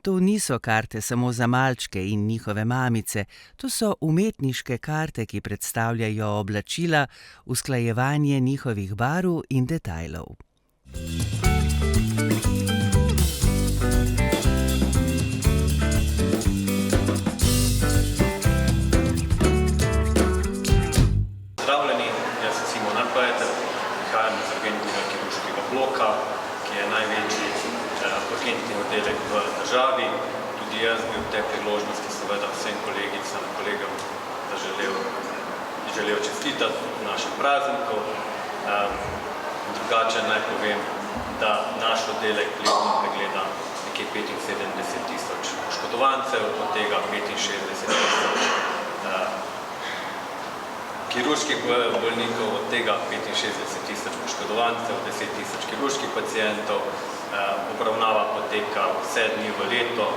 To niso karte samo za malčke in njihove mamice, to so umetniške karte, ki predstavljajo oblačila, usklajevanje njihovih barv in detajlov. Pozdravljeni, jaz sem Simon Arpajter, prihajam iz urgentnega kirurškega bloka, ki je največji urgentni oddelek v državi. Tudi jaz bi ob tej priložnosti seveda vsem kolegicam in kolegom želel čestitati v našem prazniku. Drugače naj povem, da naš oddelek letno pregleda nekje 75,000 poškodovancev, od tega 65,000 kirurških bolnikov, od tega 65,000 poškodovancev, 10,000 kirurških pacientov. Obravnava poteka vse dni v leto,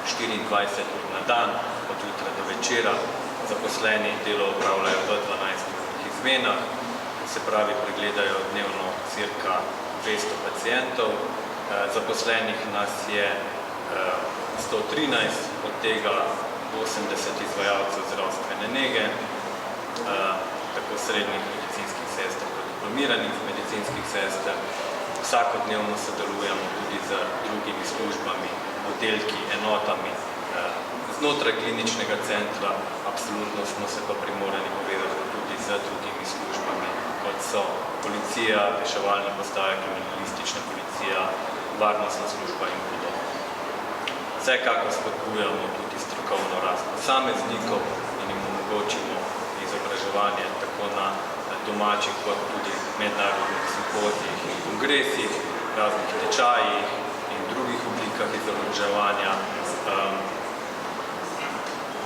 24 ur na dan, od jutra do večera. Zaposleni delo opravljajo v 12 izmenah, se pravi pregledajo dnevno cirka 200 pacientov. Zaposlenih nas je 113, od tega 80 izvajalcev zdravstvene nege, tako srednjih medicinskih sester kot diplomiranih medicinskih sester. Vsakodnevno sodelujemo tudi z drugimi službami, oddelki, enotami znotraj kliničnega centra. Absolutno smo se pa primorani povezati tudi z drugimi službami, kot so policija, reševalna postaja, kriminalistična policija, varnostna služba in podobno. Vsekakor spodbujamo tudi strokovno rast posameznikov in jim omogočimo izobraževanje tako na domačih kot tudi mednarodnih simpozijih in kongresih, raznih tečajih in drugih oblikah izobraževanja.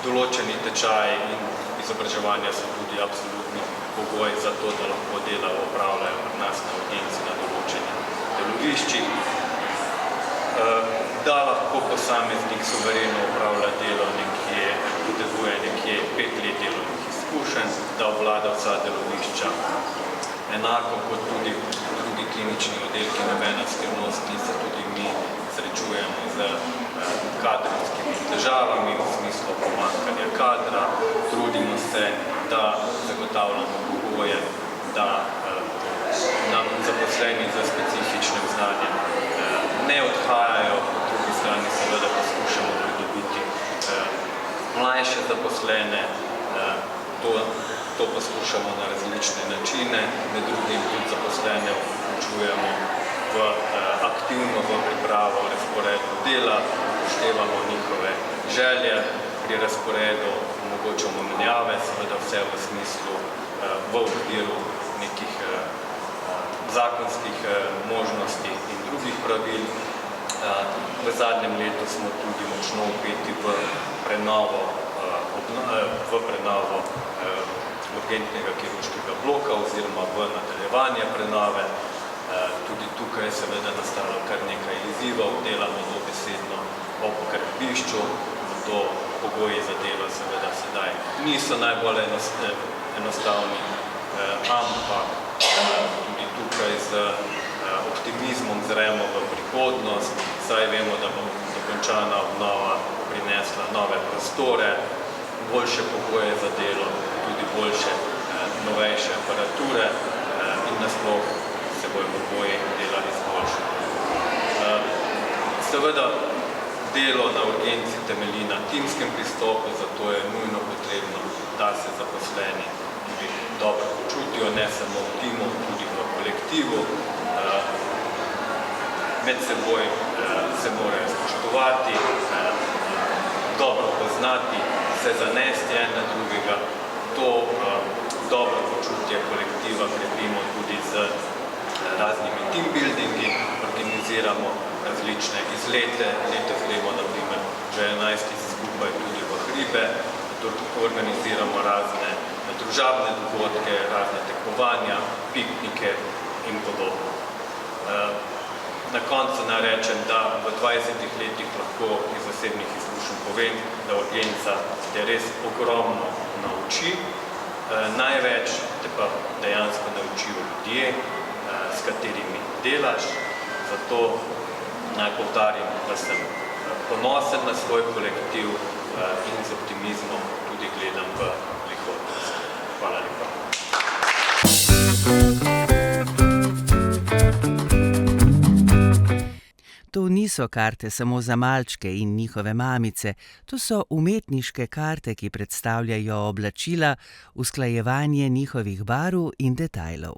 Določeni tečaji in izobraževanja so tudi absolutni pogoj za to, da lahko dela opravljajo pri nas na urgenci na določenih deloviščih, da lahko posameznik suvereno opravlja delo nekje, potrebuje nekje 5 let delovnih izkušenj, da obvlada vsa delovišča. Enako kot tudi drugi klinični oddelki, nobena skrivnost, ki se tudi mi srečujemo z kadrovskimi težavami v smislu pomanjkanja kadra. Trudimo se, da zagotavljamo pogoje, da nam zaposleni za specifičnim znanjem ne odhajajo, po drugi strani seveda poskušamo pridobiti mlajše zaposlene. To poskušamo na različne načine, med drugim tudi zaposlene vključujemo aktivno v pripravo razporedu dela, upoštevamo njihove želje pri razporedu, omogočamo menjave, seveda vse v smislu v okviru nekih zakonskih možnosti in drugih pravil. V zadnjem letu smo tudi močno vpeti v prenovo urgentnega kirurškega bloka oziroma v nadaljevanje prenove. Tudi tukaj je seveda nastalo kar nekaj izzivov, delamo dobesedno ob gradbišču, zato pogoji za delo seveda sedaj niso najbolj enostavni, ampak tudi tukaj z optimizmom zremo v prihodnost, saj vemo, da bo dokončana obnova prinesla nove prostore, boljše pogoje za delo, tudi boljše, novejše aparature in nasploh se bojo pogoji dela izboljšali. Seveda delo na urgenci temelji na timskem pristopu, zato je nujno potrebno, da se zaposleni tudi dobro počutijo, ne samo v timu, tudi v kolektivu. Med seboj se morajo spoštovati, dobro poznati, se zanesti en na drugega. To dobro počutje kolektiva krepimo tudi z raznimi team buildingi, organiziramo različne izlete. Letos gremo na primer že 11 skupaj tudi v hribe, organiziramo razne družabne dogodke, razne tekmovanja, piknike in podobno. Na koncu naj rečem, da v 20 letih lahko iz osebnih izkušenj povem, da urgenca te res ogromno nauči. Največ te pa dejansko naučijo ljudje, s katerimi delaš. Zato naj poudarim, da sem ponosen na svoj kolektiv in z optimizmom tudi gledam v prihodnost. Hvala lepa. To niso karte samo za malčke in njihove mamice, to so umetniške karte, ki predstavljajo oblačila, usklajevanje njihovih barv in detajlov.